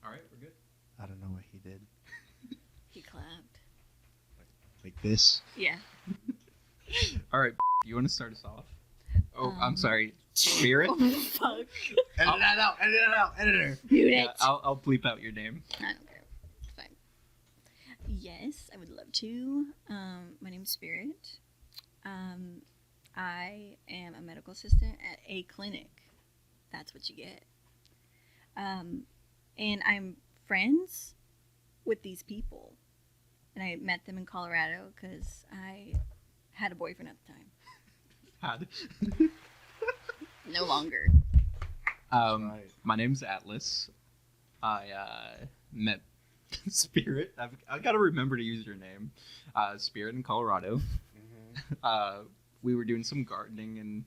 All right, we're good. I don't know what he did. He clapped. Like this? Yeah. All right, you want to start us off? Oh, I'm sorry. Spirit? Oh, fuck. Edit that out! Edit that out! Editor! Mute Yeah, it. I'll bleep out your name. I don't care. It's fine. Yes, I would love to. My name's Spirit. I am a medical assistant at a clinic. That's what you get. And I'm friends with these people. And I met them in Colorado because I had a boyfriend at the time. Had. No longer. Right. My name's Atlas. I met Spirit. I've got to remember to use your name. Spirit in Colorado. We were doing some gardening in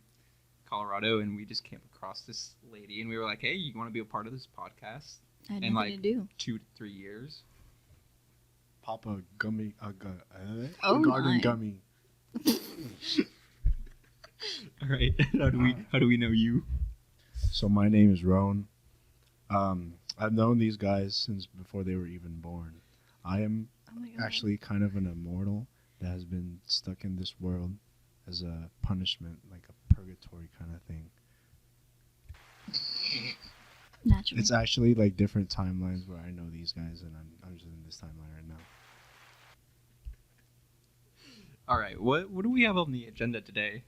Colorado, and we just came across this lady, and we were like, "Hey, you want to be a part of this podcast?" I had In nothing to do. 2 to 3 years. Pop a gummy. Oh garden my. gummy. All right. How do we know you? So my name is Roan. I've known these guys since before they were even born. I am Oh my god. actually kind of an immortal that has been stuck in this world as a punishment, like a purgatory kind of thing. Naturally. It's actually like different timelines where I know these guys, and I'm just in this timeline right now. All right. What do we have on the agenda today?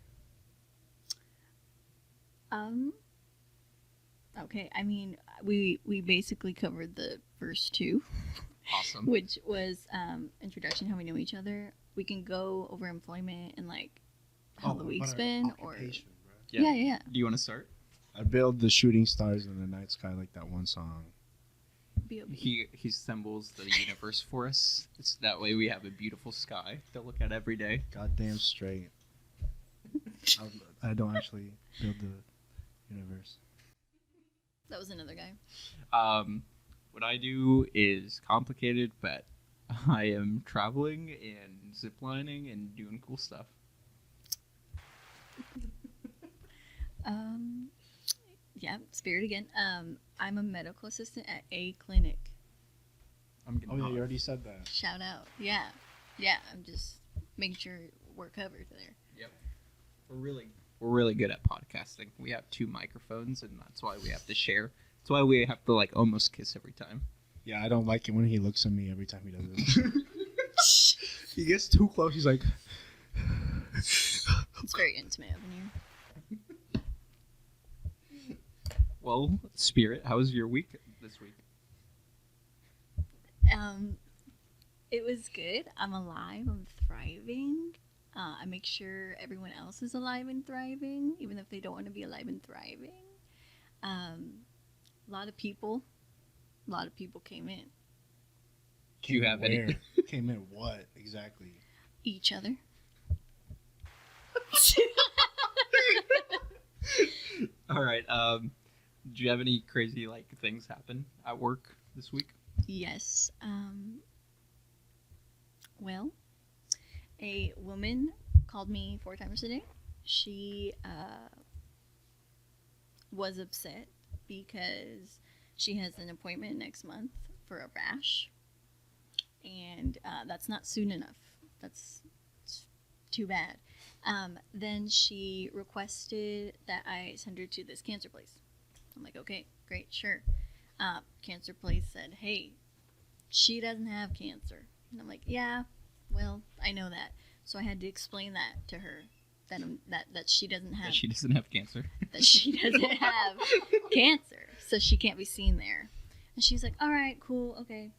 Okay, I mean, we basically covered the first two, Awesome. which was introduction, how we know each other. We can go over employment and like how the week's been, or yeah. Do you want to start? I build the shooting stars in the night sky like that one song. B.O.B. He assembles the universe for us. It's that way we have a beautiful sky to look at every day. Goddamn straight. I don't actually build the universe. That was another guy. What I do is complicated, but I am traveling and ziplining and doing cool stuff. Yeah, Spirit again. I'm a medical assistant at a clinic. I'm getting Oh yeah, hot. you already said that. Shout out. Yeah. I'm just making sure we're covered there. Yep. We're really good at podcasting. We have 2 microphones, and that's why we have to share. That's why we have to like almost kiss every time. Yeah, I don't like it when he looks at me every time he does it. He gets too close. He's like, It's very intimate of you. Well, Spirit, how was your week this week? It was good. I'm alive. I'm thriving. I make sure everyone else is alive and thriving, even if they don't want to be alive and thriving. A lot of people came in. Do you have any? where? Came in what exactly? Each other. All right. Do you have any crazy like things happen at work this week? Yes. Well, a woman called me 4 times today. She was upset because she has an appointment next month for a rash, and that's not soon enough. That's too bad. Then she requested that I send her to this cancer place. I'm like, okay, great, sure. Cancer place said, hey, she doesn't have cancer. And I'm like, yeah, well, I know that. So I had to explain that to her, that she doesn't have That she doesn't have cancer. that she doesn't have cancer, so she can't be seen there. And she's like, all right, cool, okay.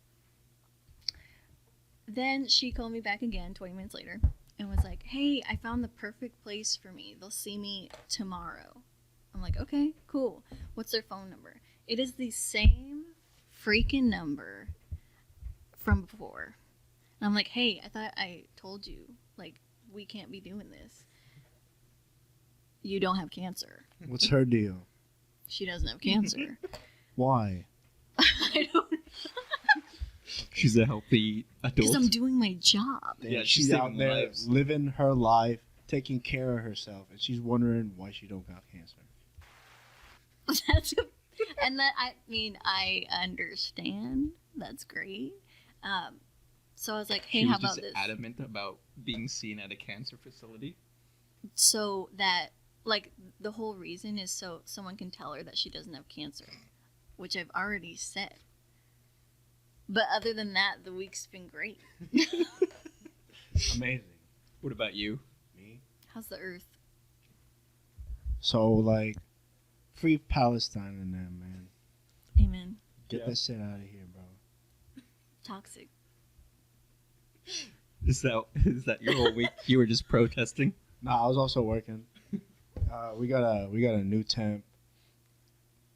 Then she called me back again 20 minutes later and was like, hey, I found the perfect place for me. They'll see me tomorrow. I'm like, okay, cool. What's their phone number? It is the same freaking number from before. And I'm like, hey, I thought I told you, like, we can't be doing this. You don't have cancer. What's her deal? She doesn't have cancer. Why? I don't know. She's a healthy Because adult. I'm doing my job. Yeah, Damn, she's she's out saving there lives. living her life, taking care of herself, and she's wondering why she don't got cancer. That's a And that, I mean, I understand. That's great. So I was like, hey, She was how about just this? adamant about being seen at a cancer facility. So that, like, the whole reason is so someone can tell her that she doesn't have cancer, which I've already said. But other than that, the week's been great. Amazing. What about you? Me? How's the earth? So, like, free Palestine and them, man. Amen. Get Yeah. that shit out of here, bro. Toxic. Is that your whole week? You were just protesting? Nah, I was also working. We got a new temp.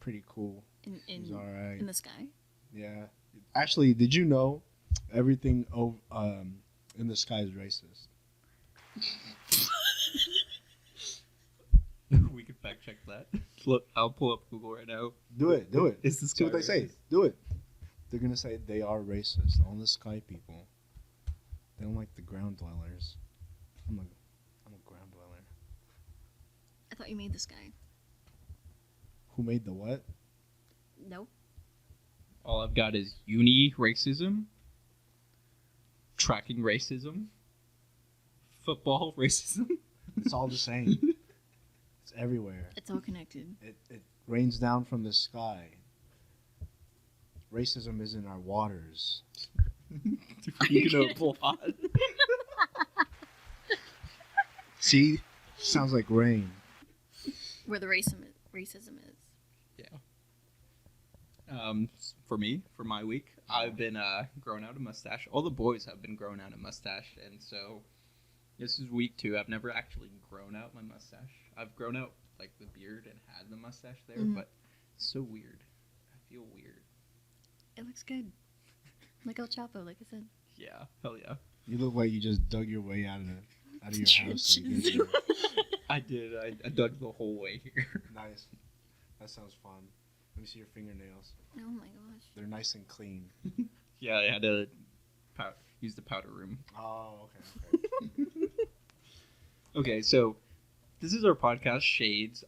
Pretty cool. He's all right. In the sky. Yeah. Actually, did you know everything in the sky is racist? We could fact check that. Look, I'll pull up Google right now. Do it. Is the See what sky they say. racist? Do it. They're gonna say they are racist. All the sky people. They don't like the ground dwellers. I'm a ground dweller. I thought you made the sky. Who made the what? Nope. All I've got is uni racism, tracking racism, football racism. It's all the same. It's everywhere. It's all connected. It rains down from the sky. Racism is in our waters. You know, plot. See? Sounds like rain. Where the racism is. For me, for my week, I've been growing out a mustache. All the boys have been growing out a mustache, and so this is week 2. I've never actually grown out my mustache. I've grown out like the beard and had the mustache there, Mhm. but it's so weird. I feel weird. It looks good. Like El Chapo, like I said. Yeah, hell yeah. You look like you just dug your way out of your house. to get Trenches. here. I did. I dug the whole way here. Nice. That sounds fun. Let me see your fingernails. Oh my gosh. They're nice and clean. Yeah, I had to use the powder room. Oh, okay. Okay, so this is our podcast, Shades.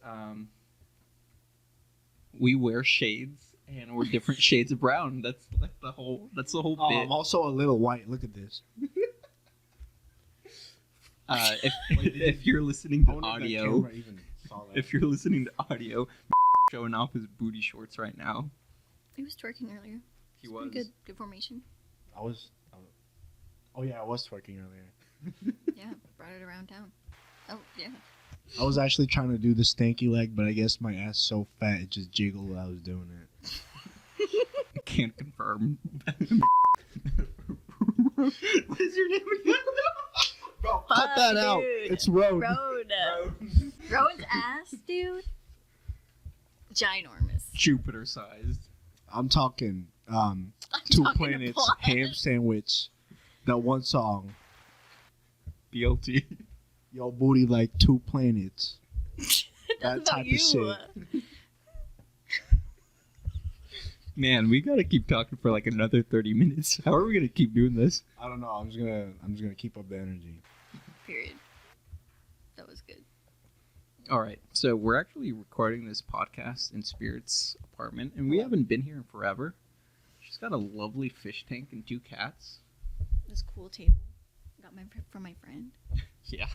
We wear shades, and we're different shades of brown. That's like the whole. That's the whole Oh, bit. I'm also a little white. Look at this. If you're listening to I wonder if that audio, camera even saw that. if you're listening to audio, showing off his booty shorts right now. He was twerking earlier. He It's was. pretty good formation. Oh yeah, I was twerking earlier. Yeah, brought it around town. Oh yeah. I was actually trying to do the stanky leg, but I guess my ass so fat it just jiggled while I was doing it. Can't confirm. What is your name again? Bro, Fuck, cut that out. dude. It's Roan. Roan's ass, dude. Ginormous. Jupiter sized. I'm talking I'm Two talking Planets about- Ham Sandwich. That one song. BLT. Yo booty like 2 planets. That's That about type of you. shit. Man, we gotta keep talking for like another 30 minutes. How are we gonna keep doing this? I don't know. I'm just gonna keep up the energy. Period. That was good. All right, so we're actually recording this podcast in Spirit's apartment, and we haven't been here in forever. She's got a lovely fish tank and 2 cats. This cool table. Got from my friend. Yeah.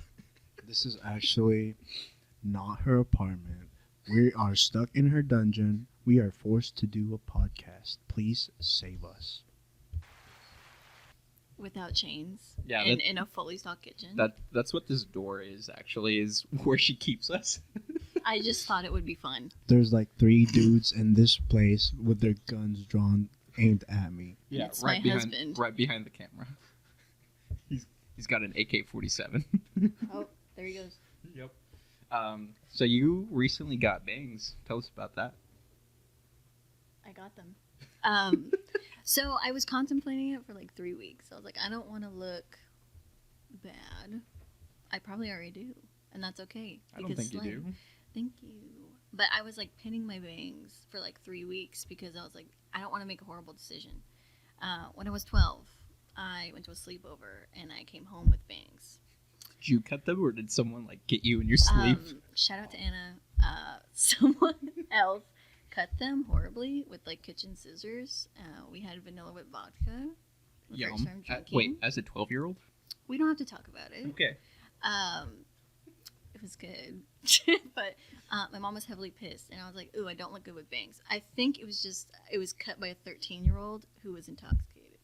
This is actually not her apartment. We are stuck in her dungeon. We are forced to do a podcast. Please save us. Without chains. Yeah, In a fully stocked kitchen. That's what this door is actually, is where she keeps us. I just thought it would be fun. There's like 3 dudes in this place with their guns drawn, aimed at me. Yeah, It's my husband. right behind the camera. He's got an AK-47. Oh, there he goes. Yep. So you recently got bangs. Tell us about that. I got them. So I was contemplating it for like 3 weeks. I was like, I don't want to look bad. I probably already do, and that's okay. I don't because, think you like, do. Thank you. But I was like pinning my bangs for like 3 weeks because I was like, I don't want to make a horrible decision. When I was 12, I went to a sleepover and I came home with bangs. Did you cut them, or did someone like get you in your sleep? Shout out to Anna. Someone else cut them horribly with like kitchen scissors. We had vanilla with vodka. The Yum. first time drinking. Wait, as a 12-year-old? We don't have to talk about it. Okay. It was good, but my mom was heavily pissed, and I was like, "Ooh, I don't look good with bangs." I think it was cut by a 13-year-old who was intoxicated.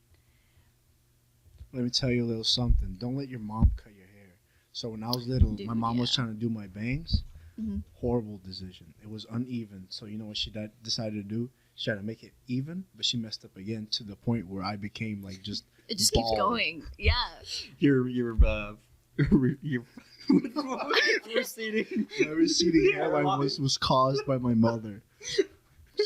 Let me tell you a little something. Don't let your mom cut your hair. So when I was little, Dude, my mom was yeah. trying to do my bangs. Mhm. Horrible decision. It was uneven. So you know what she decided to do? She tried to make it even, but she messed up again to the point where I became like just It just bald. keeps going. Yeah. Your receding. My receding hairline was caused by my mother.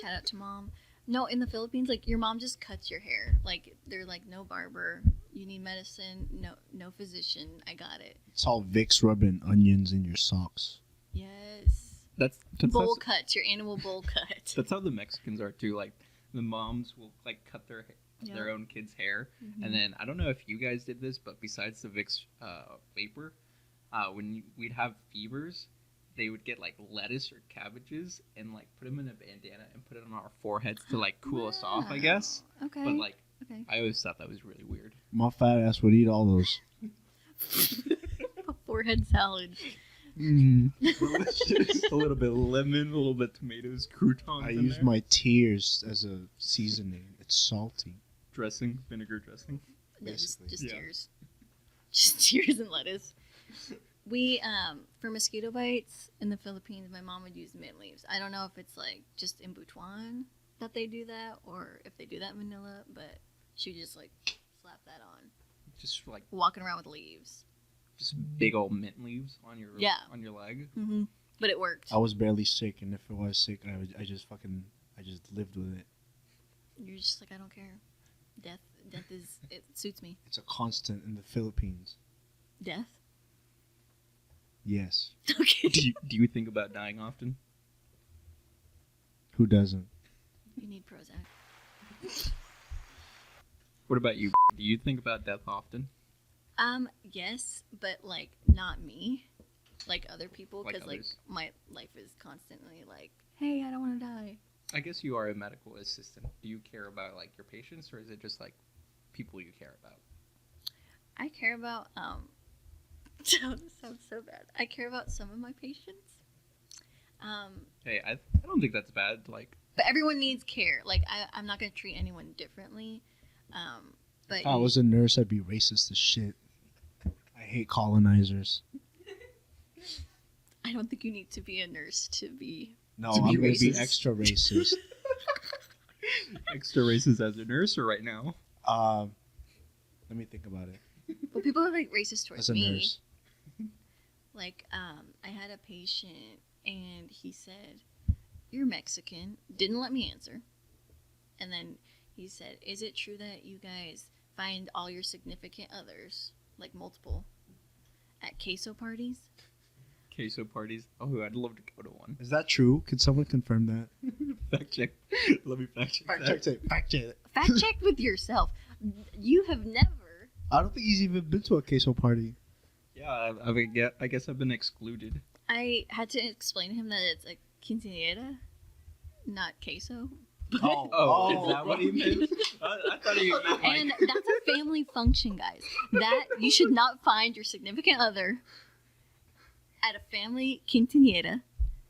Shout out to mom. No, in the Philippines, like your mom just cuts your hair. Like they're like, no barber. You need medicine. No physician. I got it. It's all Vicks rubbing onions in your socks. Yes. That's Bowl cuts. Your animal bowl cut. That's how the Mexicans are too. Like the moms will like cut their Yeah. own kids' hair, Mhm. and then I don't know if you guys did this, but besides the Vicks vapor, when we'd have fevers, they would get like lettuce or cabbages and like put them in a bandana and put it on our foreheads to like cool us off, I guess. Wow. Okay. But like, Okay. I always thought that was really weird. My fat ass would eat all those. A forehead salad. Delicious. A little bit of lemon, a little bit of tomatoes, croutons. I in use there. my tears as a seasoning. It's salty. dressing, vinegar dressing. No, just Basically. Yeah. tears. Just tears and lettuce. We for mosquito bites in the Philippines, my mom would use mint leaves. I don't know if it's like just in Butuan that they do that, or if they do that in Manila, but she would just like slap that on, Just like walking around with leaves. just big old mint leaves on your on your leg. Mm-hmm. But it worked. I was barely sick, and if it was sick, I just lived with it. You're just like, I don't care. Death is, it suits me. It's a constant in the Philippines. Death. Yes. Okay. Do you think about dying often? Who doesn't? You need Prozac. What about you? Do you think about death often? Yes, but like not me, like other people, Like because like others. my life is constantly like, hey, I don't want to die. I guess you are a medical assistant. Do you care about like your patients, or is it just like people you care about? I care about this sounds so bad. I care about some of my patients. Hey, I don't think that's bad. Like, But everyone needs care. Like I'm not gonna treat anyone differently. But If I was a nurse, I'd be racist as shit. I hate colonizers. I don't think you need to be a nurse to be. No, To be I'm gonna be racist. extra racist. extra racist as a nurse, or right now? Let me think about it. But people are like racist towards As a me. nurse, Like, I had a patient and he said, "You're Mexican." Didn't let me answer. And then he said, "Is it true that you guys find all your significant others, like multiple, at queso parties?" Queso parties. Oh, I'd love to go to one. is that true? Could someone confirm that? Fact check. Let me fact check. that. it. Fact check it. Fact check with yourself. You have never. I don't think he's even been to a queso party. Yeah, I guess I've been excluded. I had to explain to him that it's a quinceañera, not queso. Oh, is that what he meant? I thought he meant like. And that's a family function, guys. That you should not find your significant other at a family quinceañera.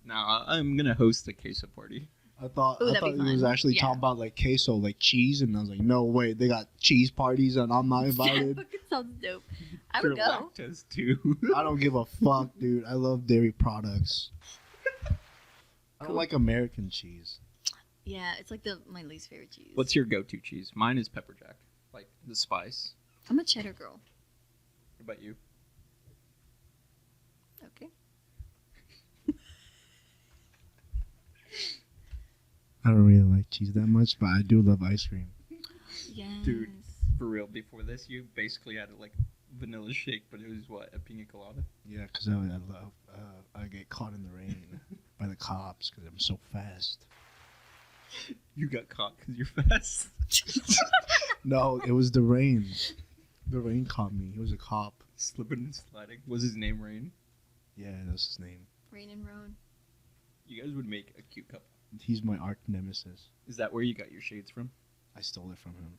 No, I'm gonna host a queso party. I thought Ooh, I that'd thought be he was fun. actually Yeah. talking about like queso, like cheese, and I was like, no way, they got cheese parties and I'm not That invited. fucking sounds dope. I For would go. lactose too. I don't give a fuck, dude. I love dairy products. I don't Cool. like American cheese. Yeah, it's like my least favorite cheese. What's your go-to cheese? Mine is pepper jack, like the spice. I'm a cheddar girl. What about you? Okay. I don't really like cheese that much, but I do love ice cream. Yes. Dude. For real, before this, you basically had like vanilla shake, but it was what, a pina colada? Yeah, because I get caught in the rain by the cops because I'm so fast. You got caught because you're fast. No, it was the rain. The rain caught me. He was a cop. Slipping and sliding. Was his name Rain? Yeah, that's his name. Rain and Roan. You guys would make a cute couple. He's my arch nemesis. Is that where you got your shades from? I stole it from him.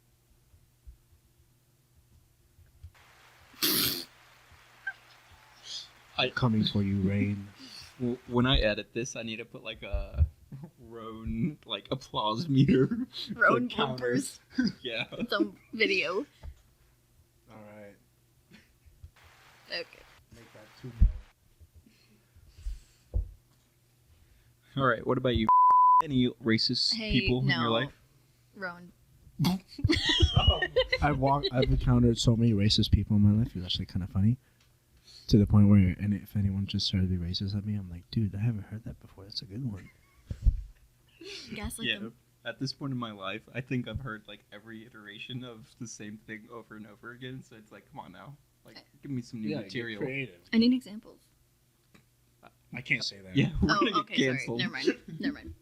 Coming for you, Rain. When I edit this, I need to put like a Roan like applause meter. Roan counter. bloopers. Yeah. Some video. All right. Okay. Make that 2 more. All right. What about you? Any racist Hey, people in your no. life? Roan. I've encountered so many racist people in my life. It's actually kind of funny. To the point where, and if anyone just started to be racist at me, I'm like, dude, I haven't heard that before. That's a good one. Gaslight Yeah. them. At this point in my life, I think I've heard like every iteration of the same thing over and over again. So it's like, come on now, like give me some new material. creative. I need examples. I can't say that. Yeah, we're Oh, gonna okay, get sorry. canceled. Never mind. Never mind.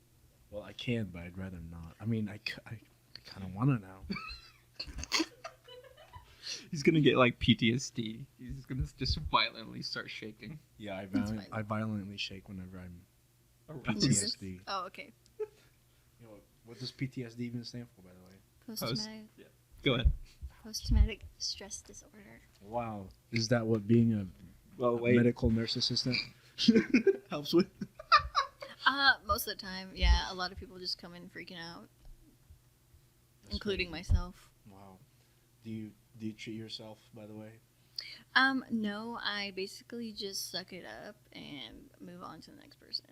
Well, I can, but I'd rather not. I mean, I kind of want to now. He's gonna get like PTSD. He's gonna just violently start shaking. Yeah, That's fine. I violently shake whenever I'm Around. Nervous? PTSD. Oh, okay. You know, what does PTSD even stand for, by the way? Post-traumatic, Go ahead. post-traumatic stress disorder. Wow. Is that what being a Well, medical nurse assistant helps with? Most of the time, yeah. A lot of people just come in freaking out, including myself. Wow. Do you treat yourself, by the way? No, I basically just suck it up and move on to the next person.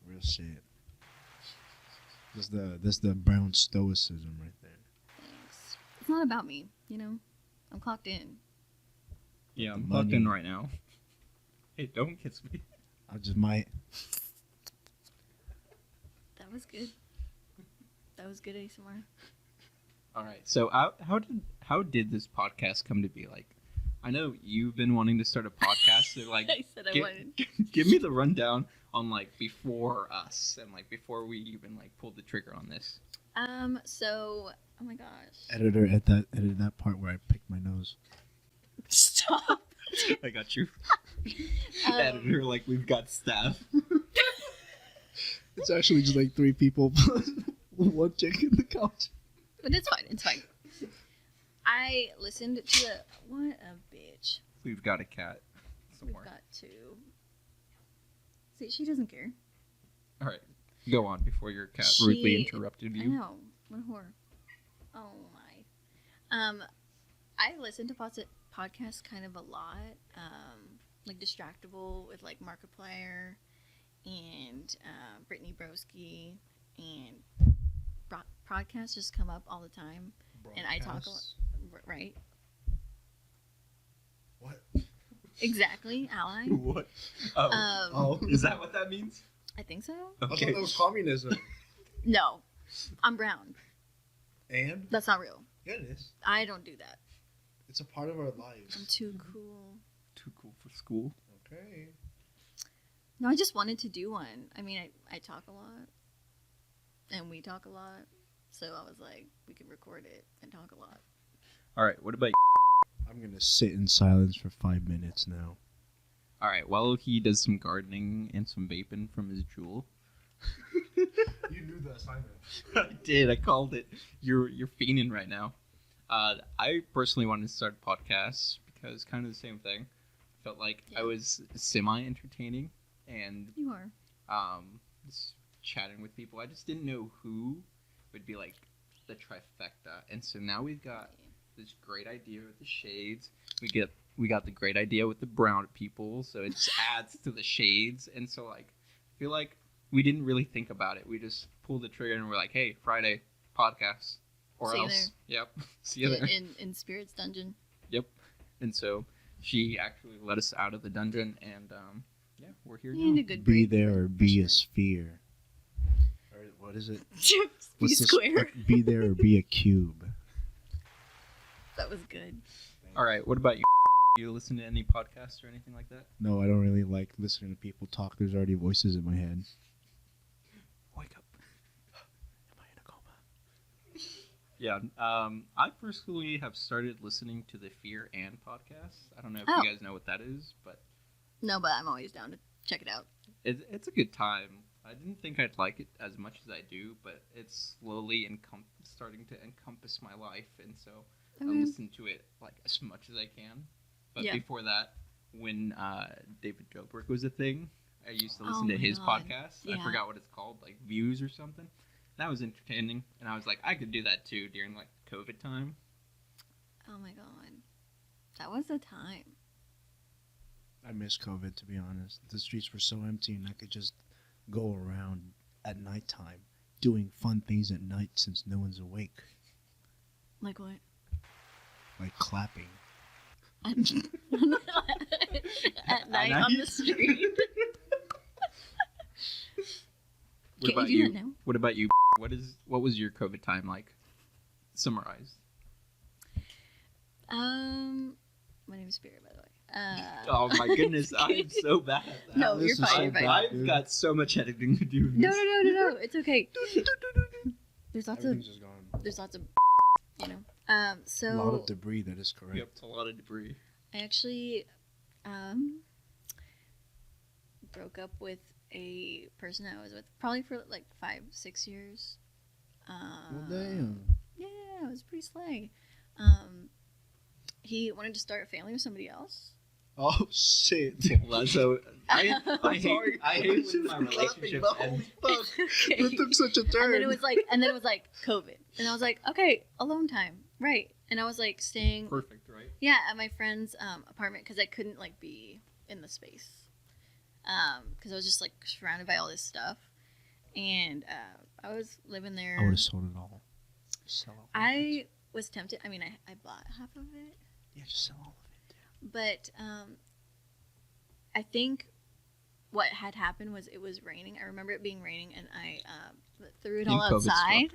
Real shit. That's the brown stoicism right there. Thanks. It's not about me, you know. I'm clocked in. Yeah, I'm The plugged in money. right now. Hey, don't kiss me. I just might. That was good. That was good ASMR. All right. So, how did this podcast come to be? Like, I know you've been wanting to start a podcast. So, like, I said I Get- wanted. give me the rundown on like before us and like before we even like pulled the trigger on this. So, oh my gosh. Editor, edit that part where I picked my nose. Stop. I got you. Um, Editor, like we've got staff. It's actually just like 3 people plus 1 chick in the couch. But it's fine. It's fine. I listened to what a bitch. We've got a cat somewhere. We've got 2. See, she doesn't care. All right, go on before your cat She- rudely interrupted I you. know. What a whore. Oh my. I listen to podcasts kind of a lot. Like Distractable with like Markiplier and Brittany Broski, and podcasts just come up all the time. And I talk a lot, right? What? Exactly, ally. What? Oh, is that what that means? I think so. Okay. communism. No, I'm brown. And? That's not real. Yeah, it is. I don't do that. It's a part of our lives. I'm too cool. Too cool for school. Okay. No, I just wanted to do one. I mean, I talk a lot, and we talk a lot, so I was like, we could record it and talk a lot. All right. What about? I'm gonna sit in silence for 5 minutes now. All right. While he does some gardening and some vaping from his jewel. You knew the assignment. I did. I called it. You're fiending right now. I personally wanted to start a podcast because kind of the same thing. Felt like Yeah. I was semi-entertaining and You are. just chatting with people. I just didn't know who would be like the trifecta. And so now we've got this great idea with the shades. We got the great idea with the brown people. So it just adds to the shades. And so like I feel like we didn't really think about it. We just pulled the trigger and we're like, hey, Friday podcast. Or See you else. Yep. See you there. In Spirit's Dungeon. Yep. And so she actually let us out of the dungeon and yeah, we're here You need a now. good Be break. there or for be sure. a sphere. Or what is it? Be What's the square. Be there or be a cube. That was good. All right, what about you? Do you listen to any podcasts or anything like that? No, I don't really like listening to people talk. There's already voices in my head. Wake up. Am I in a coma? Yeah, I personally have started listening to the Fear and podcast. I don't know if Oh. you guys know what that is, but No, but I'm always down to check it out. it's a good time. I didn't think I'd like it as much as I do, but it's slowly starting to encompass my life, and so I listen to it like as much as I can. But before that, when David Dobrik was a thing, I used to listen to his podcast. Yeah. I forgot what it's called, like Views or something. That was entertaining, and I was like, I could do that too during like COVID time. Oh my god, that was a time. I miss COVID, to be honest. The streets were so empty, and I could just go around at nighttime doing fun things at night since no one's awake. Like what? Like clapping. At night on the street. What about you? What about you? What was your COVID time like? Summarize. My name is Spirit, by the way. Oh my goodness, I'm so bad at that. No, you're fine. You're fine. I've got so much editing to do. No. It's okay. There's lots of. Just gone. There's lots of. You know. So. A lot of debris. That is correct. Yep, it's a lot of debris. I actually, broke up with a person I was with probably for like 5-6 years. Well, damn. Yeah, it was pretty slay. He wanted to start a family with somebody else. Oh shit! Well, so I hate when my relationships end. It took such a turn. And then it was like COVID, and I was like, okay, alone time, right? And I was like staying Perfect, right? Yeah, at my friend's apartment because I couldn't like be in the space because I was just like surrounded by all this stuff, and I was living there. I would have sold it all. I was tempted. I mean, I bought half of it. Yeah, just sell all of it. But I think what had happened was it was raining. I remember it being raining, and I threw it all outside.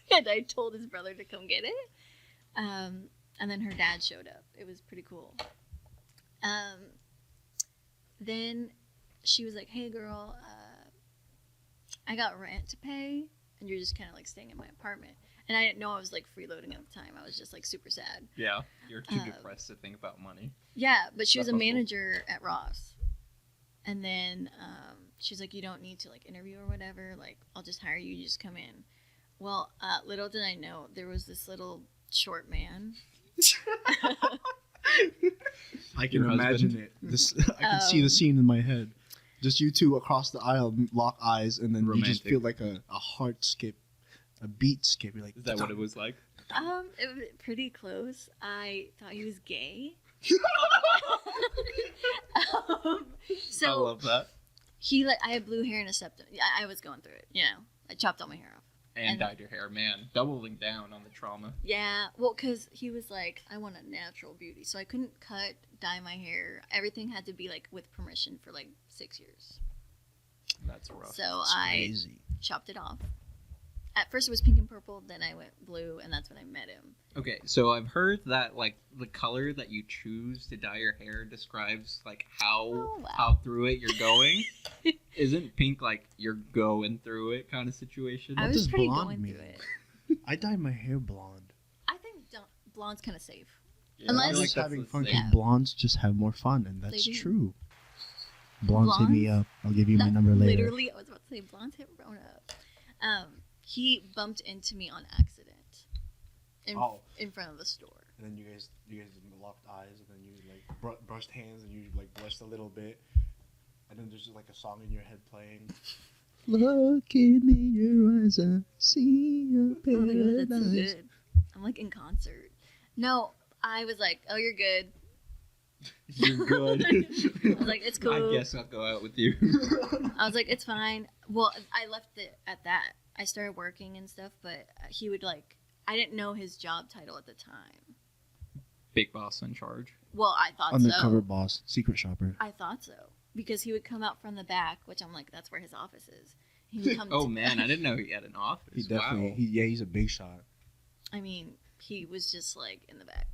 And I told his brother to come get it. And then her dad showed up. It was pretty cool. Then she was like, hey, girl, I got rent to pay, and you're just kind of like staying in my apartment. And I didn't know I was like freeloading at the time. I was just like super sad. Yeah, you're too depressed to think about money. Yeah, but she was a manager at Ross. And then she's like, you don't need to like interview or whatever. Like, I'll just hire you. You just come in. Well, little did I know, there was this little short man. I can imagine it. I can see the scene in my head. Just you two across the aisle, lock eyes, and then romantic. You just feel like a heart skip. A beat skip. You're like, is that what it was like? It was pretty close. I thought he was gay. So I love that. I had blue hair and a septum. Yeah, I was going through it. You know, I chopped all my hair off and dyed your hair. Man, doubling down on the trauma. Yeah, well, because he was like, I want a natural beauty, so I couldn't dye my hair. Everything had to be like with permission for like 6 years. That's rough. So that's crazy. Chopped it off. At first it was pink and purple, then I went blue, and that's when I met him. Okay, so I've heard that like the color that you choose to dye your hair describes like how through it you're going. Isn't pink like you're going through it kind of situation? I was pretty going through it. I dyed my hair blonde. I think blonde's kind of safe. Yeah, unless I like having fun because yeah. blondes just have more fun, and that's true. Blondes hit me up. I'll give you my number later. Literally, I was about to say blondes hit Roan up. He bumped into me on accident in front of the store. And then you guys locked eyes, and then you like brushed hands, and you like blushed a little bit. And then there's just like a song in your head playing. Looking in your eyes, I see a paradise. That's so good. I'm like in concert. No, I was like, oh, you're good. You're good. I was like, it's cool. I guess I'll go out with you. I was like, it's fine. Well, I left it at that. I started working and stuff, but he would like, I didn't know his job title at the time. Big boss in charge. Well, I thought Undercover boss, secret shopper. I thought so. Because he would come out from the back, which I'm like, that's where his office is. He would come oh man, I didn't know he had an office. He definitely, wow. He's a big shot. I mean, he was just like in the back.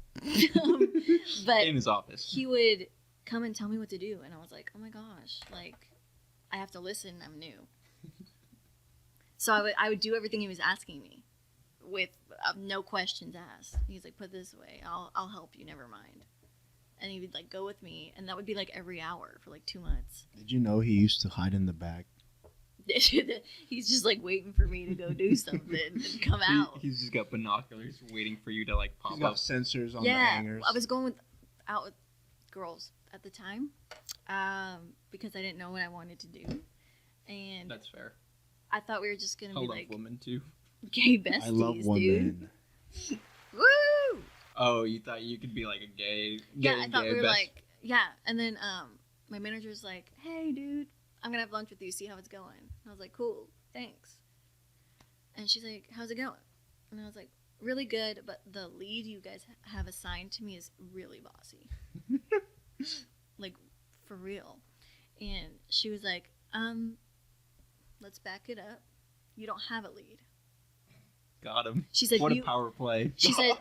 But in his office. He would come and tell me what to do, and I was like, oh my gosh, like, I have to listen, I'm new. So I would do everything he was asking me with no questions asked. He's like, put this away, I'll help you, never mind. And he would like go with me, and that would be like every hour for like 2 months. Did you know he used to hide in the back? He's just like waiting for me to go do something and come out. He's just got binoculars waiting for you to like pop He's got up. sensors on the hangers. I was going out with girls at the time because I didn't know what I wanted to do, and That's fair. I thought we were just gonna I be love like women too. gay besties, I love dude. women. Woo! Oh, you thought you could be like a gay? Yeah, gay, I thought gay we were best- like, yeah. And then my manager's like, hey, dude, I'm gonna have lunch with you, see how it's going. And I was like, cool, thanks. And she's like, how's it going? And I was like, really good, but the lead you guys have assigned to me is really bossy. Like, for real. And she was like, let's back it up. You don't have a lead. Got him. She said, What you, a power play. she said,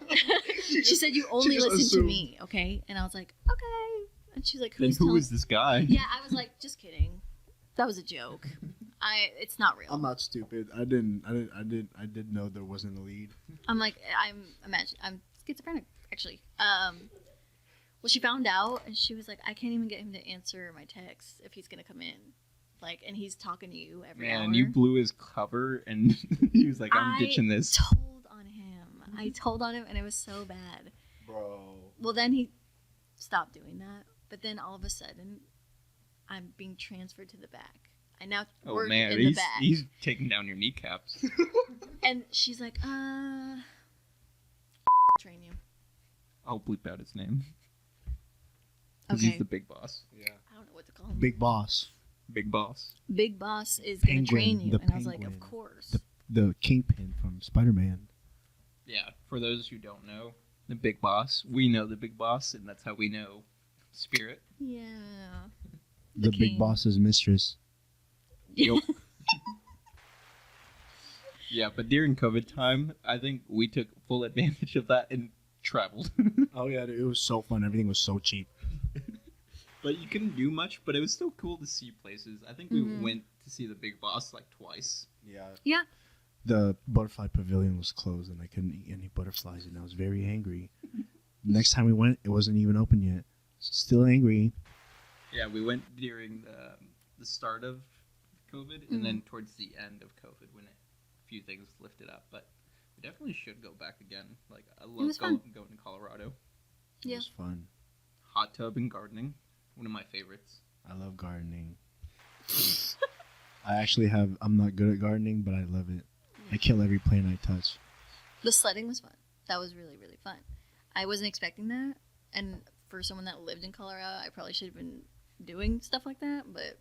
she said, you only just listen to assumed. me, okay? And I was like, okay. And she's like, Then who's who telling? is this guy? Yeah, I was like, just kidding. That was a joke. It's not real. I'm not stupid. I did know there wasn't a lead. I'm schizophrenic, actually. Well, she found out, and she was like, I can't even get him to answer my texts if he's gonna come in. Like, and he's talking to you every hour. Man, you blew his cover, and he was like, "I'm ditching this." I told on him, and it was so bad. Bro. Well, then he stopped doing that, but then all of a sudden, I'm being transferred to the back. I now Oh work man, in the back. he's taking down your kneecaps. And she's like, train you. I'll bleep out his name. Because Okay. he's the big boss. Yeah. I don't know what to call him. Big boss. Big boss. Big boss is going to train you. the And I was like, of penguin. course. The kingpin from Spider-Man. Yeah, for those who don't know, the big boss, we know the big boss, and that's how we know Spirit. Yeah. The big king. boss's mistress. Yep. Yeah, but during COVID time, I think we took full advantage of that and traveled. Oh yeah, dude, it was so fun. Everything was so cheap. But you couldn't do much, but it was still cool to see places. I think we Mhm. went to see the big boss like twice. Yeah. Yeah. The butterfly pavilion was closed, and I couldn't eat any butterflies, and I was very angry. Next time we went, it wasn't even open yet. Still angry. Yeah, we went during the start of COVID, and then towards the end of COVID when a few things lifted up. But we definitely should go back again. Like I love was fun. going to Colorado. It Yeah. was fun. Hot tub and gardening, one of my favorites. I love gardening. I'm not good at gardening, but I love it. I kill every plant I touch. The sledding was fun. That was really, really fun. I wasn't expecting that. And for someone that lived in Colorado, I probably should have been doing stuff like that, but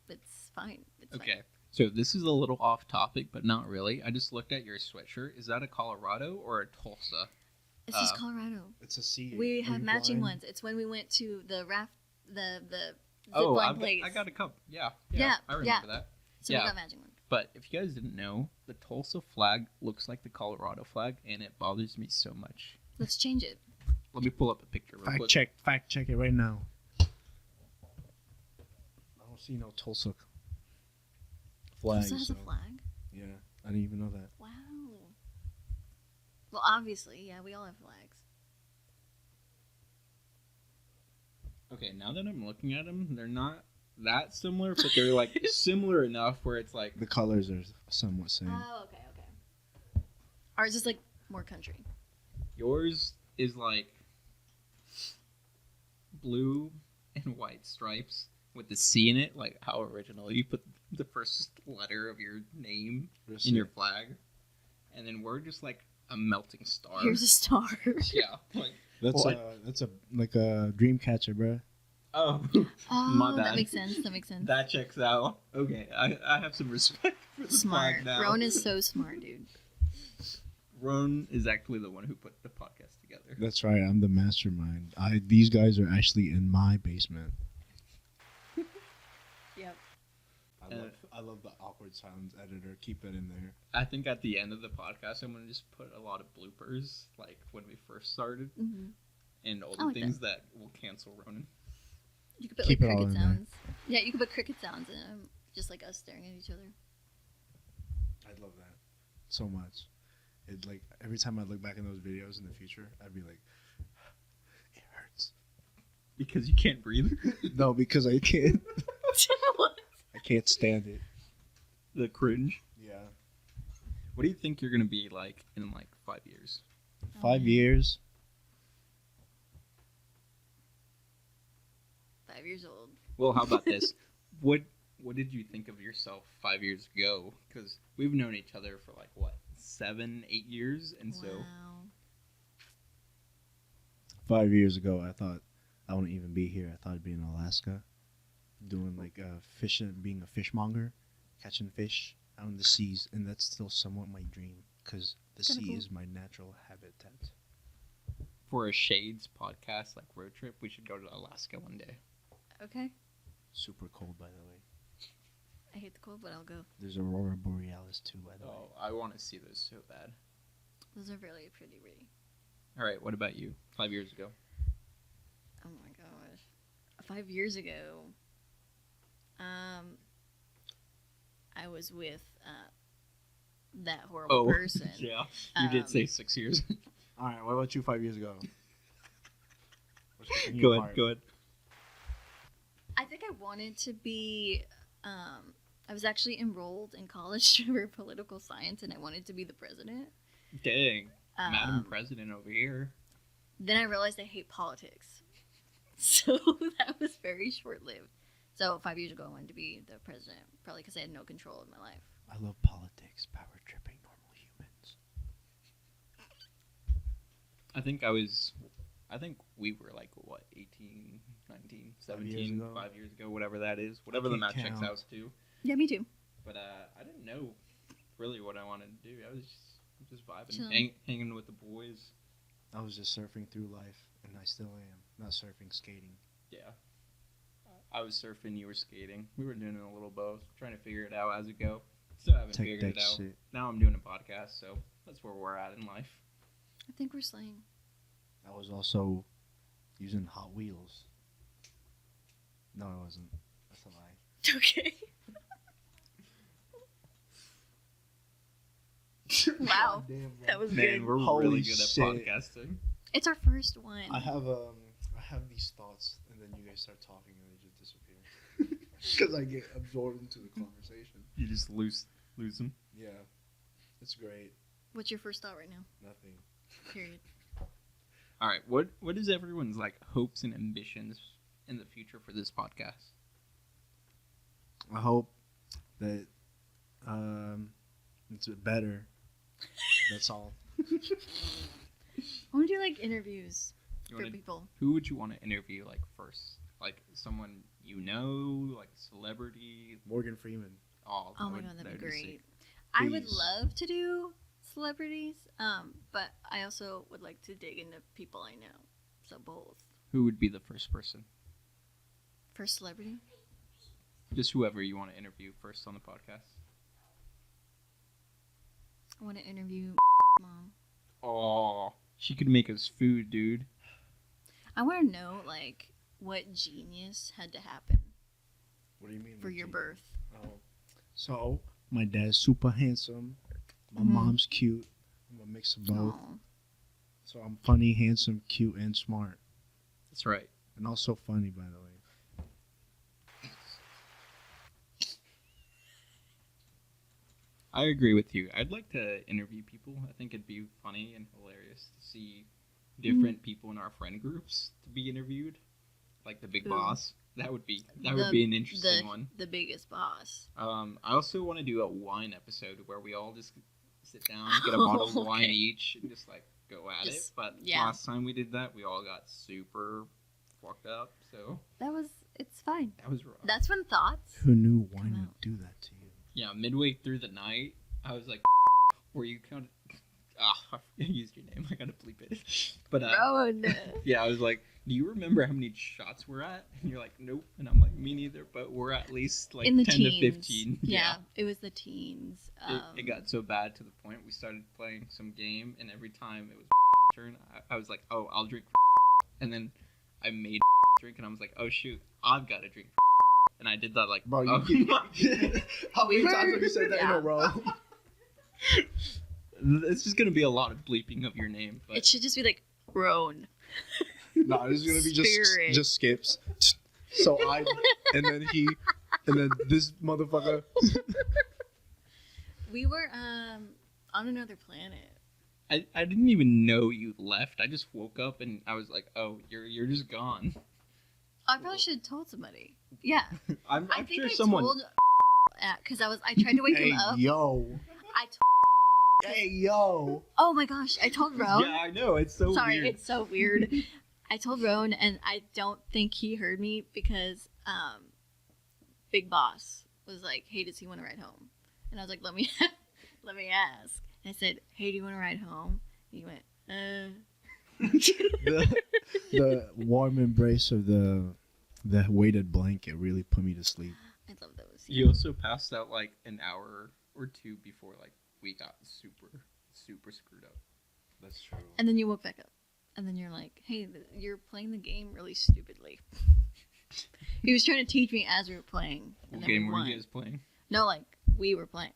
it's fine. It's Okay, fine. so this is a little off topic, but not really. I just looked at your sweatshirt. Is that a Colorado or a Tulsa? It's just Colorado. It's a sea. We have matching ones. It's when we went to the raft, the zip Oh, line place. I got a cup. Yeah, Yeah, I remember that. So yeah. we got matching ones. But if you guys didn't know, the Tulsa flag looks like the Colorado flag, and it bothers me so much. Let's change it. Let me pull up a picture real quick. Fact check it right now. I don't see no Tulsa flag. Tulsa has so- a flag? Yeah, I didn't even know that. Wow. Well, obviously, yeah, we all have flags. Okay, now that I'm looking at them, they're not that similar, but they're like similar enough where it's like The colors are somewhat same. Oh, okay. Ours is like more country. yours is like blue and white stripes with the C in it, like how original. You put the first letter of your name in your flag, and then we're just like a melting star. Here's a star. Yeah, like That's what? like a dream catcher, bro. oh, Oh, My bad. that makes sense. That makes sense. that checks out. Okay, I have some respect for the Smart. flag now. Roan is so smart, dude. Roan is actually the one who put the podcast together. That's right. I'm the mastermind. These guys are actually in my basement. Yep. I love the awkward silence editor. Keep it in there. I think at the end of the podcast, I'm gonna just put a lot of bloopers, like when we first started, Mm-hmm. and all I the like things that will cancel Ronan. You could put Keep like it all cricket in there. sounds. Yeah, you could put cricket sounds in them, just like us staring at each other. I'd love that so much. It like every time I look back in those videos in the future, I'd be like, it hurts. Because you can't breathe. No, because I can't. What? I can't stand it. The cringe. Yeah. What do you think you're gonna be like in like 5 years? 5 man. years. 5 years old. Well, how about this? What did you think of yourself 5 years ago? Because we've known each other for like what, 7, 8 years, and so Wow. 5 years ago, I thought I wouldn't even be here. I thought I'd be in Alaska, doing like fishing, being a fishmonger, catching fish out in the seas, and that's still somewhat my dream because the Kinda sea cool. is my natural habitat. for a Shades podcast like road trip, we should go to Alaska one day. Okay. Super cold, by the way. I hate the cold, but I'll go. There's Aurora Borealis too, by the way. Oh, I want to see those so bad. Those are really pretty. All right, what about you? 5 years ago. Oh my gosh. 5 years ago, I was with that horrible person. yeah. You did Um, say 6 years. All right, what about you 5 years ago? Go ahead. I think I wanted to be. I was actually enrolled in college for political science, and I wanted to be the president. Dang. Madam Um, President over here. Then I realized I hate politics, so that was very short-lived. So 5 years ago, I wanted to be the president, probably because I had no control of my life. I love politics, power tripping normal humans. I think we were like, what, 18, 19, 17, 5 years ago. 5 years ago, whatever that is. Whatever the can't math checks count. out to. Yeah, me too. But I didn't know really what I wanted to do. I was just vibing, Chilling. hanging with the boys. I was just surfing through life, and I still am. Not surfing, skating. Yeah. I was surfing, you were skating. We were doing it a little both, trying to figure it out as we go. Still haven't Tech figured it deck out. shit. Now I'm doing a podcast, so that's where we're at in life. I think we're slaying. I was also using Hot Wheels. No, I wasn't. That's a lie. Okay. Wow. Damn, That was Man, good. we're Holy really good shit. at podcasting. It's our first one. I have these thoughts, and then you guys start talking, and they just disappear. Because I get absorbed into the conversation. You just lose them. Yeah, it's great. What's your first thought right now? Nothing. Period. All right, what is everyone's like hopes and ambitions in the future for this podcast? I hope that it's better. That's all. I want to do like interviews You for wanna- people. Who would you want to interview like first? Like someone you know, like a celebrity? Morgan Freeman. Oh, Oh my god, that'd be sick. great. I would Please. love to do celebrities, but I also would like to dig into people I know. So both. Who would be the first person? First celebrity? Just whoever you want to interview first on the podcast. I want to interview mom. Oh, she could make us food, dude. I want to know like what genius had to happen What do you mean? for your birth. Oh. So, my dad's super handsome. My Mhm. mom's cute. I'm a mix of both. Aw. So, I'm funny, handsome, cute, and smart. That's right. And also funny, by the way. I agree with you. I'd like to interview people. I think it'd be funny and hilarious to see different people in our friend groups to be interviewed, like the big Who? boss. That would be an interesting one. The biggest boss. I also want to do a wine episode where we all just sit down, get a bottle of wine Okay. each, and just like go at it. Just- But yeah. last time we did that, we all got super fucked up. So It's fine. that was rough. That's when thoughts. Who knew wine Come would out. do that to you? Yeah, midway through the night, I was like, "Were you kind of?" I used your name. I gotta bleep it. But Roan. yeah, I was like, "Do you remember how many shots we're at?" And you're like, "Nope." And I'm like, "Me neither." But we're at least like In the 10 teens. to 15. Yeah, it was the teens. It got so bad to the point we started playing some game, and every time it was turn, I was like, "Oh, I'll drink." And then I made drink, and I was like, "Oh shoot, I've got to drink." And I did that like, Bro, you oh, keep- How many times have you said that in Yeah. a row? It's just gonna be a lot of bleeping of your name, but It should just be like Roan. No, this is gonna be Spirit. just skips. So and then this motherfucker. We were on another planet. I didn't even know you left. I just woke up and I was like, oh, you're just gone. I probably should have told somebody. Yeah. I'm I think sure I someone. told because I tried to wake Hey, him up. yo. I Hey, yo. oh my gosh, I told Roan. Yeah, I know. It's so Sorry, weird. it's so weird. I told Roan, and I don't think he heard me because Big Boss was like, "Hey, does he want to ride home?" And I was like, "Let me, let me ask." And I said, "Hey, do you want to ride home?" And he went, The warm embrace of the weighted blanket really put me to sleep. I love those. You also passed out like an hour or two before like we got super screwed up. That's true. And then you woke back up, and then you're like, "Hey, you're playing the game really stupidly." He was trying to teach me as we were playing. And What then game we were won. you guys playing? No, like we were playing.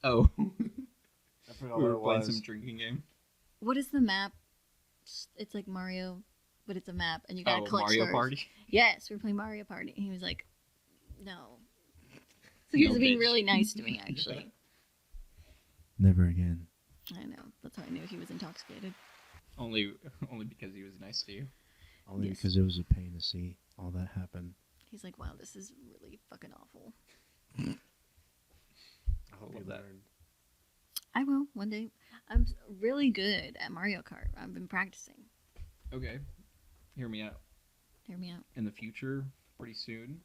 Oh, I forgot we what were it playing was. some drinking game. What is the map? It's like Mario, but it's a map, and you gotta collect Mario stars. Party. Yes, we were playing Mario Party, and he was like, "No." So he No, was being bitch. really nice to me, actually. Never again. I know. That's how I knew he was intoxicated. Only because he was nice to you. Only Yes. because it was a pain to see all that happen. He's like, "Wow, this is really fucking awful." I hope Love you that. learned. I will one day. I'm really good at Mario Kart. I've been practicing. Okay, hear me out. Hear me out. In the future, pretty soon,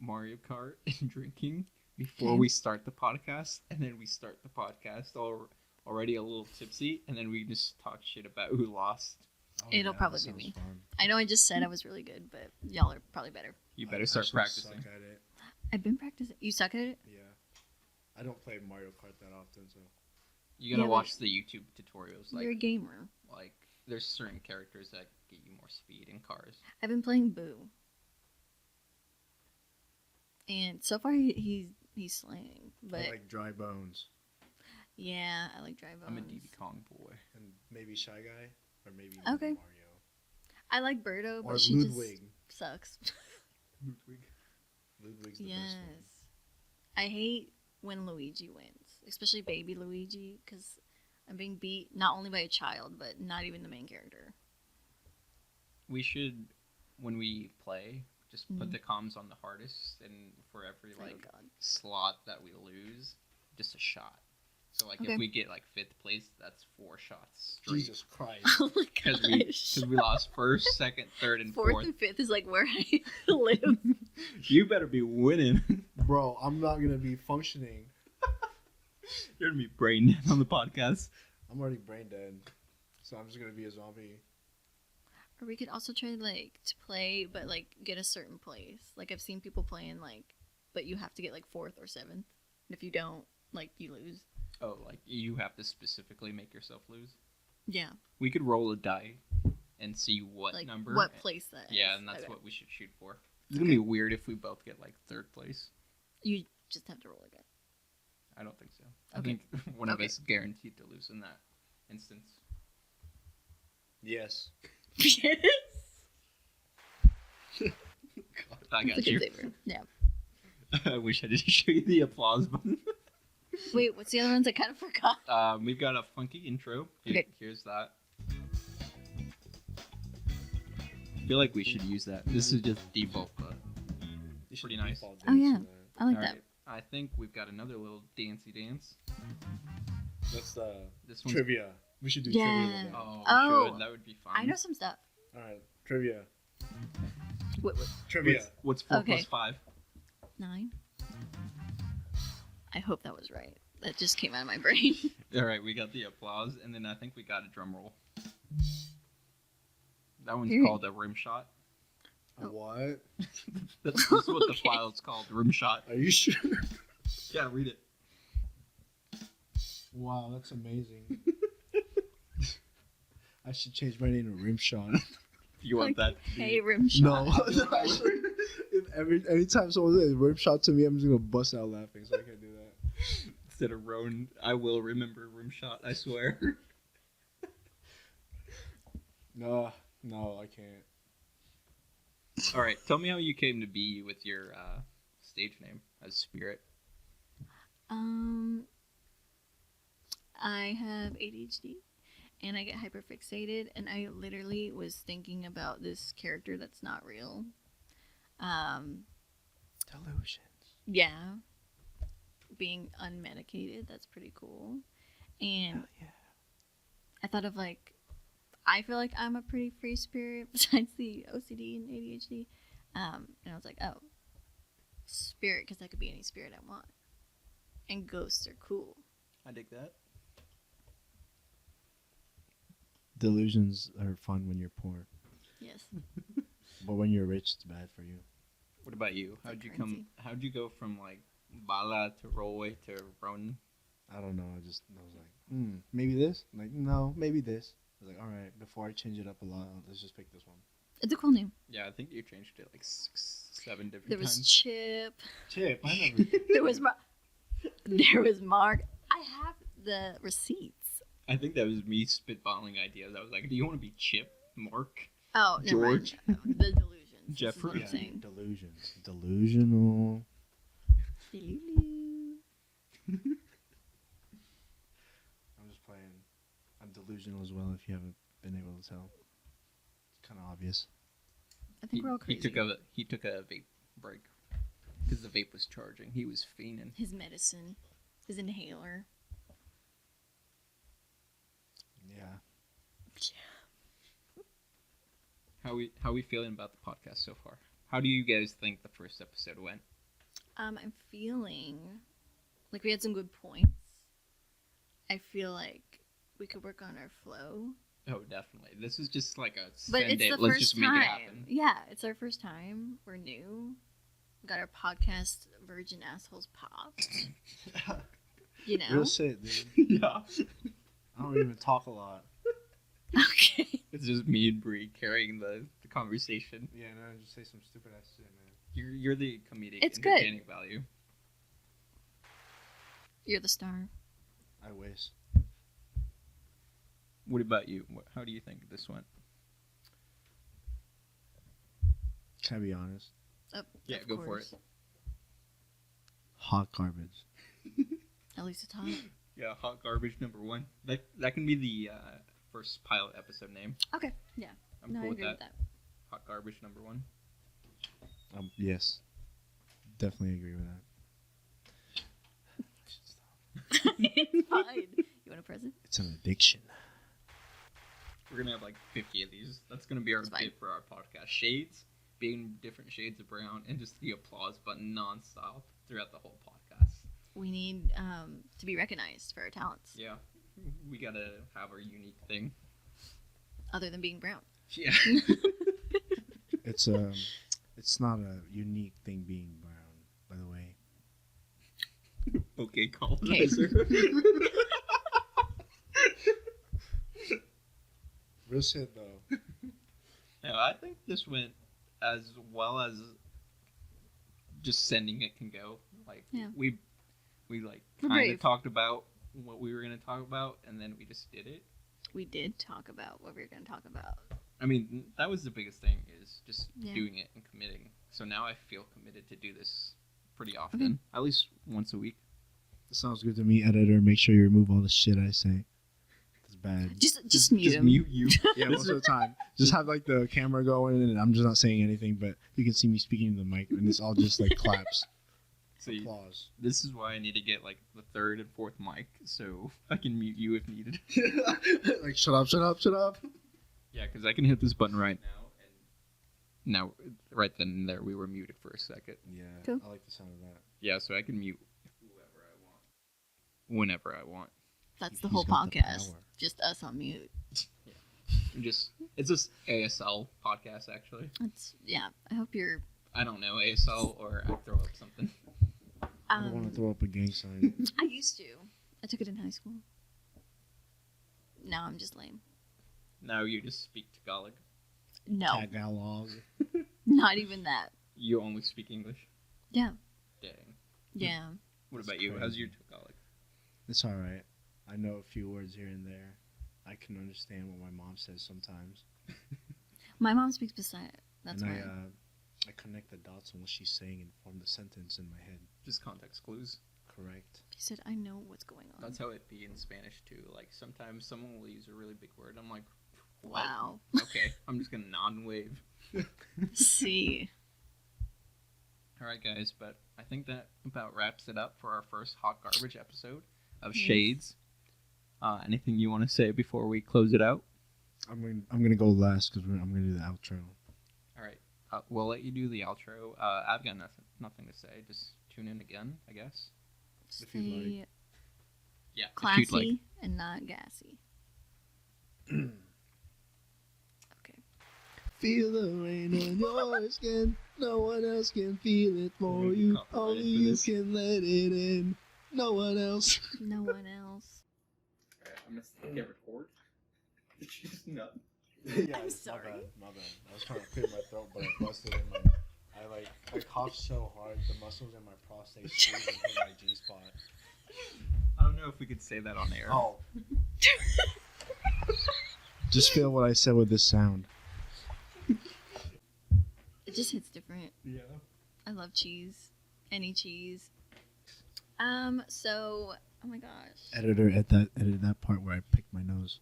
Mario Kart and drinking before Okay. we start the podcast, and then we start the podcast already a little tipsy, and then we just talk shit about who lost. Oh, It'll yeah, probably that be sounds me. fun. I know I just said I was really good, but y'all are probably better. You I better start actually practicing. Suck at it. I've been practicing. You suck at it? Yeah. I don't play Mario Kart that often, so. You gotta Yeah, but- watch the YouTube tutorials. You're a gamer. Like there's certain characters that get you more speed in cars. I've been playing Boo. And so far he's slaying. But I like Dry Bones. yeah, I like Dry I'm a Bones. DB Kong boy. And maybe Shy Guy. Or maybe Okay. Mario. I like Birdo, but Or she Ludwig. just sucks. Ludwig's the Yes. best one. I hate when Luigi wins, especially baby Luigi, because I'm being beat not only by a child, but not even the main character. We should, when we play, just put Mhm. the comms on the hardest, and for every Oh, like God. slot that we lose, just a shot. So like Okay. if we get like 5th place, that's 4 shots straight. Jesus Christ. Oh my Because gosh. we lost 1st, 2nd, 3rd, and Fourth 4th. and fifth is like where I live. You better be winning. Bro, I'm not going to be functioning. You're gonna be brain dead on the podcast. I'm already brain dead. So I'm just going to be a zombie. Or we could also try like to play, but like get a certain place. Like I've seen people playing like, but you have to get like 4th or 7th. And if you don't, like you lose. Oh, like you have to specifically make yourself lose. Yeah. We could roll a die and see what Like number. what place that Yeah, is. and that's Okay. what we should shoot for. It's gonna be weird if we both get like 3rd place. You just have to roll again. I don't think so. I Okay. think one of Okay. us guaranteed to lose in that instance. Yes. Yes. I got It's a you. good saver. Yeah. I wish I didn't show you the applause button. Wait, what's the other ones? I kind of forgot. We've got a funky intro. Okay. Here's that. I feel like we should use that. This is just default, but You should Pretty nice. default Oh, dance yeah. to that. I like alright. that. I think we've got another little dancey dance. That's the This one's trivia. We should do Yeah. trivia with that. Oh, we Oh. should. That would be fun. I know some stuff. Alright, trivia. What, Trivia. What's 4 Okay. plus 5? 9? I hope that was right. That just came out of my brain. All right, we got the applause, and then I think we got a drum roll. That one's Period. called a rim shot. Oh. What? That's what the Okay. file's called, rim shot. Are you sure? Yeah, read it. Wow, that's amazing. I should change my name to Rimshot. You want that? Hey, rim shot. No, actually, anytime someone says Rimshot to me, I'm just gonna bust out laughing. So I can't do that. Instead of Roan, I will remember rim shot. I swear. No, I can't. All right, tell me how you came to be with your stage name as Spirit. I have ADHD and I get hyperfixated, and I literally was thinking about this character that's not real. Delusions. Yeah, being unmedicated, that's pretty cool. And Hell yeah. I thought of like, I feel like I'm a pretty free spirit besides the OCD and ADHD. And I was like, oh, spirit, because I could be any spirit I want. And ghosts are cool. I dig that. Delusions are fun when you're poor, Yes. but when you're rich, it's bad for you. What about you? It's like currency. How'd you go from like Bala to Roy to Roan? I don't know. I was like, maybe this. I'm like, no, maybe this. I was like, all right. Before I change it up a lot, let's just pick this one. It's a cool name. Yeah, I think you changed it like 6, 7 different There was times. Chip. Chip. I never. There was there was Mark. I have the receipts. I think that was me spitballing ideas. I was like, do you want to be Chip, Mark, Oh, never mind. George? The delusions. Jeffrey? This is what I'm Yeah, saying. delusions. Delusional. I'm just playing. I'm delusional as well. If you haven't been able to tell, it's kind of obvious. I think we're all crazy. He took a vape break because the vape was charging. He was fiending. His medicine, his inhaler. Yeah. How we feeling about the podcast so far? How do you guys think the first episode went? I'm feeling like we had some good points. I feel like we could work on our flow. Oh, definitely. This is just like a But send it's it. the Let's first just time. make it happen. Yeah, it's our first time. We're new. We got our podcast Virgin Assholes popped. You know? Real shit, dude. Yeah. I don't even talk a lot. Okay. It's just me and Bree carrying the conversation. Yeah, no, just say some stupid ass shit, man. You're the comedic It's good. entertaining value. You're the star. I wish. What about you? How do you think this went? Can I be honest? Oh, Yeah, of go for course. it. Hot garbage. At least it's hot. Yeah, hot garbage #1. That can be the first pilot episode name. Okay. Yeah. I'm No, cool I with agree that. with that. Hot garbage #1. Yes. Definitely agree with that. It's fine. You want a present? It's an addiction. We're gonna have like 50 of these. That's gonna be our It's fine. bit for our podcast. Shades, being different shades of brown, and just the applause button nonstop throughout the whole podcast. We need to be recognized for our talents, Yeah, we gotta have our unique thing. other than being brown. Yeah. It's not a unique thing being brown, by the way. Okay, colonizer. Real shit though. Yeah, I think this went as well as just sending it can go. Like Yeah. we like We're kind brave. of talked about what we were gonna talk about, and then we just did it. We did talk about what we were going to talk about. I mean, that was the biggest thing, is just Yeah. doing it and committing. So now I feel committed to do this pretty often, at least once a week. Sounds good to me, editor. Make sure you remove all the shit I say. It's bad. Just mute him. mute you. Yeah, most of the time. Just have like the camera going and I'm just not saying anything, but you can see me speaking to the mic and it's all just like claps. So Applause. this is why I need to get like the 3rd and 4th mic, so I can mute you if needed. Like, shut up, shut up, shut up. Yeah, because I can hit this button right now, and now, right then and there, we were muted for a second. Yeah, Cool. I like the sound of that. Yeah, so I can mute whoever I want, whenever I want. That's the He's whole got the podcast. power. Just us on mute. It's just ASL podcast, actually. Yeah. I hope you're. I don't know, ASL or I throw up something. I don't want to throw up a gang sign. I used to. I took it in high school. Now I'm just lame. Now you just speak Tagalog. No, Tagalog. not even that. You only speak English. Yeah. Dang. Yeah. What That's about you? How's crazy. your Tagalog? It's alright. I know a few words here and there. I can understand what my mom says sometimes. My mom speaks Bisaya. That's and why. I connect the dots on what she's saying and form the sentence in my head. Just context clues. correct. He said, I know what's going on. That's how it be in Spanish too. Like sometimes someone will use a really big word. I'm like, what? Wow. Okay, I'm just gonna nod and wave. See. All right, guys, but I think that about wraps it up for our first hot garbage episode of Yes. Shades. Anything you want to say before we close it out? I'm gonna go last because I'm gonna do the outro. All right, we'll let you do the outro. I've got nothing to say. Just tune in again, I guess. If you'd like. Stay Yeah, if classy you'd like. and not gassy. Okay. Feel the rain on your skin. No one else can feel it for you. Only you can let it in. No one else. No one else. All right, I'm gonna hit record. Did you just nut? Yeah, I'm sorry. My bad. I was trying to clear my throat, but I busted in my. I coughed so hard, the muscles in my prostate squeezed and hit my G spot. I don't know if we could say that on air. Oh. Just feel what I said with this sound. It just hits different. Yeah. I love cheese. Any cheese. So, oh my gosh. Editor, edit that part where I picked my nose.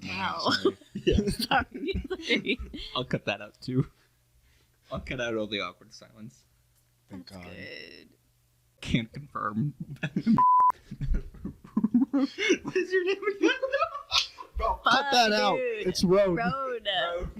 Wow. Sorry. Yeah. Sorry. I'll cut that out too. I'll cut out all the awkward silence. Thank That's God. good. Can't confirm. What is your name again? Bro, cut that out. dude. It's Roan. Road. Roan.